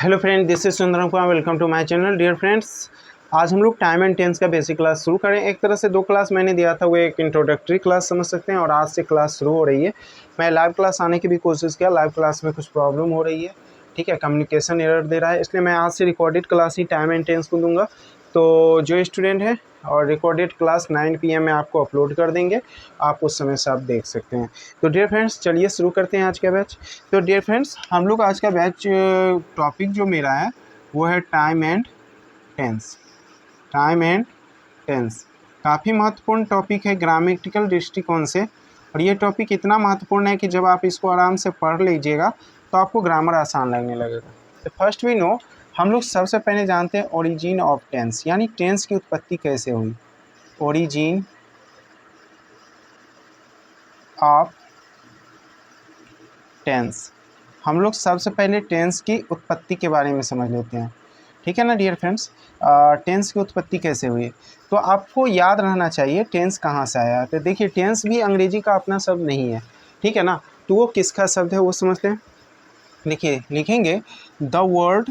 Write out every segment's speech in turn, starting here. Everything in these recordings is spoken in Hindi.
Hello friend, this is Sundaram Kumar. Welcome to my channel. Dear friends, आज हम लोग टाइम एंड टेंस का बेसिक क्लास शुरू करें। एक तरह से दो क्लास मैंने दिया था, वो एक इंट्रोडक्टरी क्लास समझ सकते हैं, और आज से क्लास शुरू हो रही है। मैं लाइव क्लास आने की भी कोशिश किया, लाइव क्लास में कुछ प्रॉब्लम हो रही है, ठीक है, कम्युनिकेशन एरर दे रहा है, इसलिए मैं आज से रिकॉर्डेड क्लास ही टाइम एंड टेंस को दूंगा। तो जो स्टूडेंट है और रिकॉर्डेड क्लास 9 PM में आपको अपलोड कर देंगे, आप उस समय से आप देख सकते हैं। तो डियर फ्रेंड्स, चलिए शुरू करते हैं आज का बैच। तो डियर फ्रेंड्स, हम लोग आज का बैच टॉपिक जो मेरा है वो है time and tense. Time and tense काफ़ी महत्वपूर्ण टॉपिक है ग्रामेटिकल दृष्टिकोण से, और ये टॉपिक इतना महत्वपूर्ण है कि जब आप इसको आराम से पढ़ लीजिएगा तो आपको ग्रामर आसान लगने लगेगा। तो फर्स्ट वी नो, हम लोग सबसे पहले जानते हैं ओरिजिन ऑफ टेंस, यानी टेंस की उत्पत्ति कैसे हुई। ओरिजिन ऑफ टेंस, हम लोग सबसे पहले टेंस की उत्पत्ति के बारे में समझ लेते हैं, ठीक है ना डियर फ्रेंड्स। टेंस की उत्पत्ति कैसे हुई, तो आपको याद रहना चाहिए टेंस कहाँ से आया। तो देखिए, टेंस भी अंग्रेजी का अपना शब्द नहीं है, ठीक है ना। तो वो किसका शब्द है वो समझते हैं। देखिए, लिखेंगे the word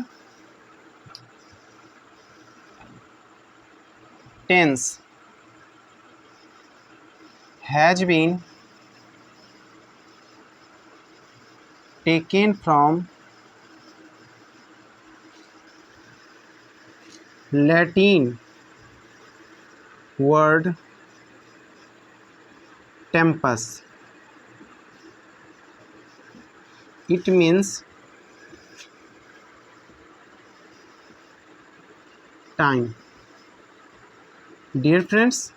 tense has been taken from Latin word tempus. It means time। Dear friends,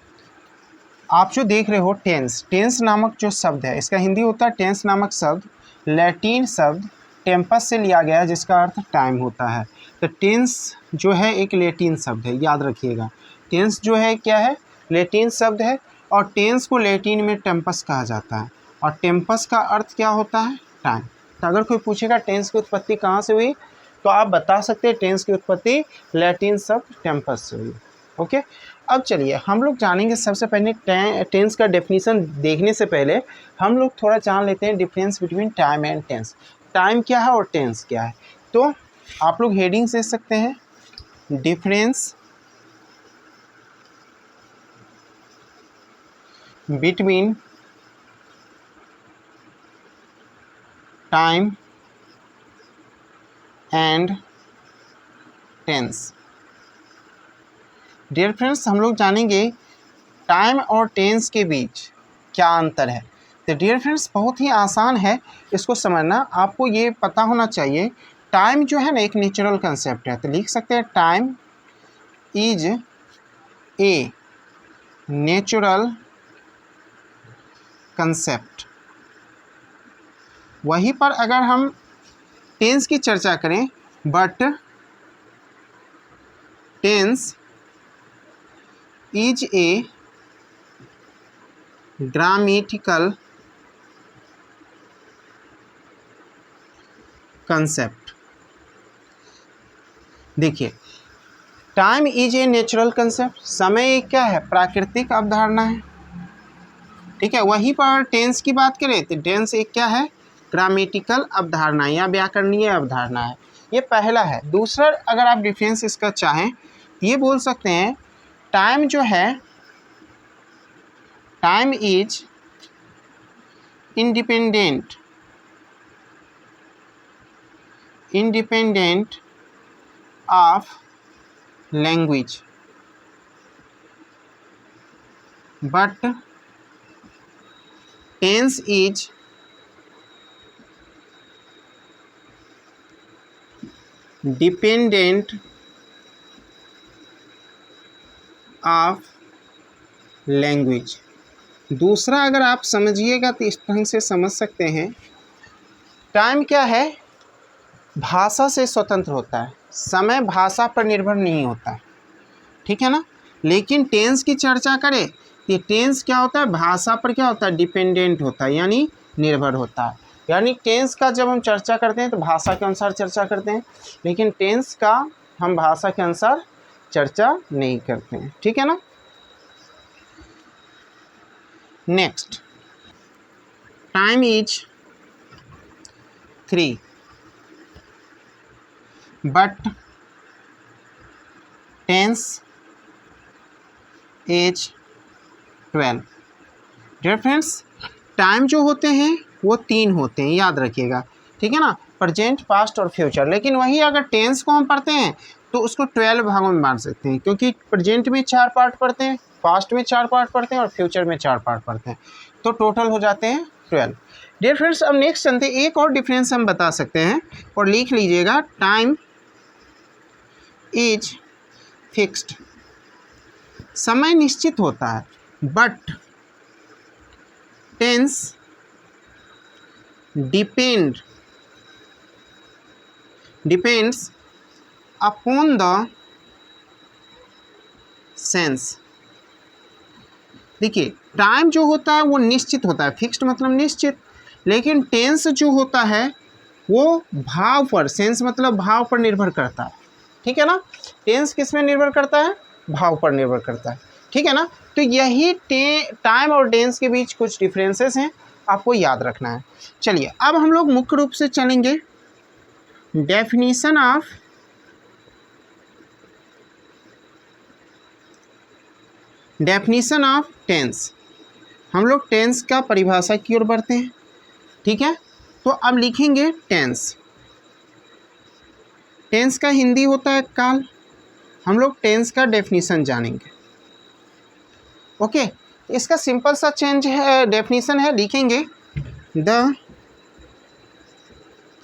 आप जो देख रहे हो टेंस, टेंस नामक जो शब्द है, इसका हिंदी होता है टेंस नामक शब्द लैटिन शब्द टेम्पस से लिया गया है, जिसका अर्थ टाइम होता है। तो टेंस जो है एक लैटिन शब्द है, याद रखिएगा। टेंस जो है क्या है, लैटिन शब्द है, और टेंस को लैटिन में टेम्पस कहा जाता है, और टेम्पस का अर्थ क्या होता है, टाइम। तो अगर कोई पूछेगा टेंस की उत्पत्ति कहाँ से हुई, तो आप बता सकते हैं टेंस की उत्पत्ति लैटिन शब्द टेम्पस से हुई। ओके, अब चलिए हम लोग जानेंगे। सबसे पहले टेंस का डेफिनेशन देखने से पहले हम लोग थोड़ा जान लेते हैं difference between time and tense. Time क्या है और टेंस क्या है। तो आप लोग हेडिंग दे सकते हैं, difference between time and tense. Dear friends, हम लोग जानेंगे टाइम और टेंस के बीच क्या अंतर है। तो डियर फ्रेंड्स, बहुत ही आसान है इसको समझना। आपको ये पता होना चाहिए, टाइम जो है ना एक नेचुरल कंसेप्ट है। तो लिख सकते हैं time is a natural concept. वहीं पर अगर हम टेंस की चर्चा करें, but tense is a grammatical concept. देखिए, time is a natural concept, समय एक क्या है, प्राकृतिक अवधारणा है, ठीक है। वहीं पर टेंस की बात करें तो टेंस एक क्या है, ग्रामेटिकल अवधारणा या व्याकरणीय अवधारणा है। ये पहला है। दूसरा, अगर आप डिफरेंस इसका चाहें तो ये बोल सकते हैं, टाइम जो है, time is independent of language, but tense is dependent of language. दूसरा, अगर आप समझिएगा तो इस ढंग से समझ सकते हैं, टाइम क्या है, भाषा से स्वतंत्र होता है, समय भाषा पर निर्भर नहीं होता है, ठीक है ना। लेकिन टेंस की चर्चा करें तो टेंस क्या होता है, भाषा पर क्या होता है, डिपेंडेंट होता है, यानी निर्भर होता है। यानी टेंस का जब हम चर्चा करते हैं तो भाषा के अनुसार चर्चा करते हैं, लेकिन टेंस का हम भाषा के अनुसार चर्चा नहीं करते हैं, ठीक है ना। Next, time is 3। But tense is 12। Dear friends, time जो होते हैं वो 3 होते हैं, याद रखिएगा, ठीक है ना, प्रेजेंट, पास्ट और फ्यूचर। लेकिन वही अगर टेंस को हम पढ़ते हैं तो उसको 12 भागों में बांट सकते हैं, क्योंकि प्रेजेंट में 4 पार्ट पढ़ते हैं, पास्ट में 4 पार्ट पढ़ते हैं और फ्यूचर में 4 पार्ट पढ़ते हैं, तो टोटल हो जाते हैं 12। डियर फ्रेंड्स, अब नेक्स्ट चलते हैं, एक और डिफरेंस हम बता सकते हैं और लिख लीजिएगा, टाइम इज फिक्स्ड, समय निश्चित होता है, but tense depends upon the sense. देखिए, टाइम जो होता है वो निश्चित होता है, फिक्स्ड मतलब निश्चित, लेकिन टेंस जो होता है वो भाव पर, सेंस मतलब भाव पर निर्भर करता है, ठीक है ना। टेंस किस में निर्भर करता है? भाव पर निर्भर करता है, ठीक है ना। तो यही टाइम और टेंस के बीच कुछ डिफरेंसेस हैं, आपको याद रखना है। चलिए, अब हम लोग मुख्य रूप से चलेंगे डेफिनेशन ऑफ टेंस। हम लोग टेंस का परिभाषा की ओर बढ़ते हैं, ठीक है। तो अब लिखेंगे टेंस। टेंस का हिंदी होता है काल। हम लोग टेंस का डेफिनेशन जानेंगे, ओके। इसका सिंपल सा चेंज है, डेफिनेशन है, लिखेंगे the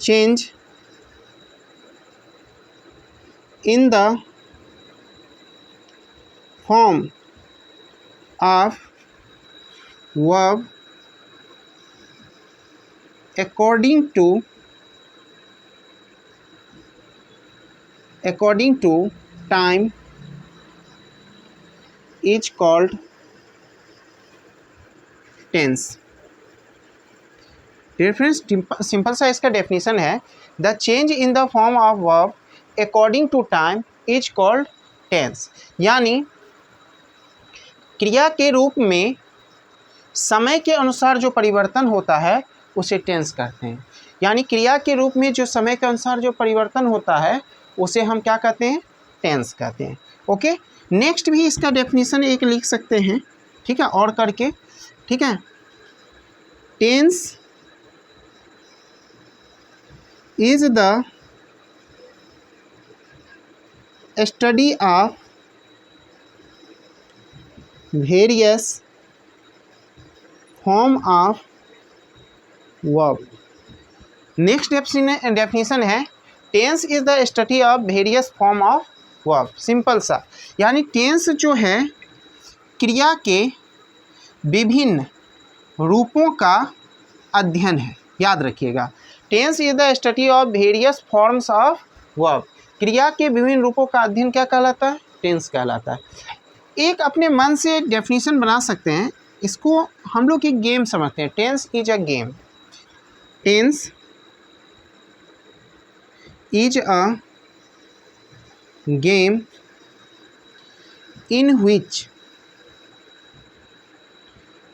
change in the form of verb according to time is called tense। Difference simple सा इसका डेफिनेशन है, the change in the form of verb according to time is called tense. यानी क्रिया के रूप में समय के अनुसार जो परिवर्तन होता है उसे टेंस कहते हैं। यानी क्रिया के रूप में जो समय के अनुसार जो परिवर्तन होता है उसे हम क्या कहते हैं? टेंस कहते हैं, ओके। नेक्स्ट भी इसका डेफिनेशन एक लिख सकते हैं, ठीक है, और करके, ठीक है। Tense is the study of various form of verb. Next definition है, tense is the study of various form of verb. Simple सा, यानी टेंस जो है क्रिया के विभिन्न रूपों का अध्ययन है, याद रखिएगा। Tense is the study of various forms of verb. क्रिया के विभिन्न रूपों का अध्ययन क्या कहलाता है? टेंस कहलाता है। एक अपने मन से एक डेफिनेशन बना सकते हैं, इसको हम लोग एक गेम समझते हैं। Tense is a game. Tense is a game in which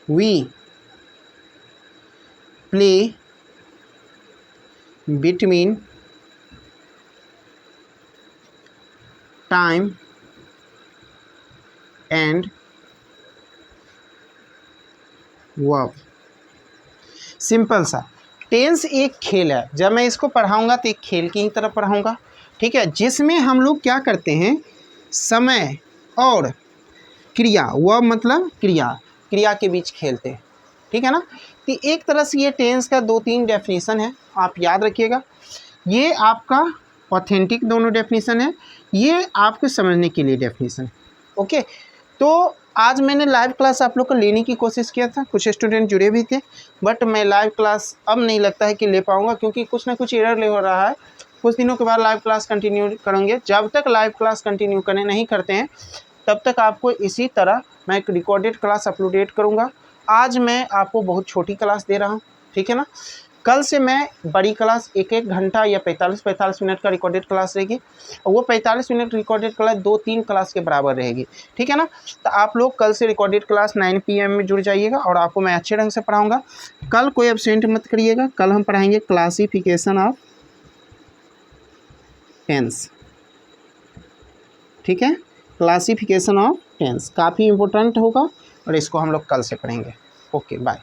we play between time and verb। Simple सा, टेंस एक खेल है। जब मैं इसको पढ़ाऊंगा तो एक खेल की ही तरह पढ़ाऊंगा, ठीक है, जिसमें हम लोग क्या करते हैं, समय और क्रिया, वह मतलब क्रिया के बीच खेलते हैं, ठीक है ना। तो एक तरह से ये टेंस का 2-3 डेफिनेशन है, आप याद रखिएगा। ये आपका ऑथेंटिक दोनों डेफिनेशन है, ये आपको समझने के लिए डेफिनेशन, ओके। तो आज मैंने लाइव क्लास आप लोग को लेने की कोशिश किया था, कुछ स्टूडेंट जुड़े भी थे, बट मैं लाइव क्लास अब नहीं लगता है कि ले पाऊँगा, क्योंकि कुछ ना कुछ एरर ले हो रहा है। कुछ दिनों के बाद लाइव क्लास कंटिन्यू करेंगे। जब तक लाइव क्लास कंटिन्यू नहीं करते हैं तब तक आपको इसी तरह मैं एक रिकॉर्डेड क्लास अपलोडेट करूंगा। आज मैं आपको बहुत छोटी क्लास दे रहा हूं, ठीक है ना। कल से मैं बड़ी क्लास 1-1 घंटा या 45-45 मिनट का रिकॉर्डेड क्लास रहेगी, और वो 45 मिनट रिकॉर्डेड क्लास 2-3 क्लास के बराबर रहेगी, ठीक है ना। तो आप लोग कल से रिकॉर्डेड क्लास 9 PM में जुड़ जाइएगा, और आपको मैं अच्छे ढंग से पढ़ाऊँगा। कल कोई एब्सेंट मत करिएगा। कल हम पढ़ाएंगे क्लासिफिकेशन ऑफ टेंस। ठीक है, क्लासिफिकेशन ऑफ टेंस काफ़ी इम्पोर्टेंट होगा और इसको हम लोग कल से पढ़ेंगे। Okay bye.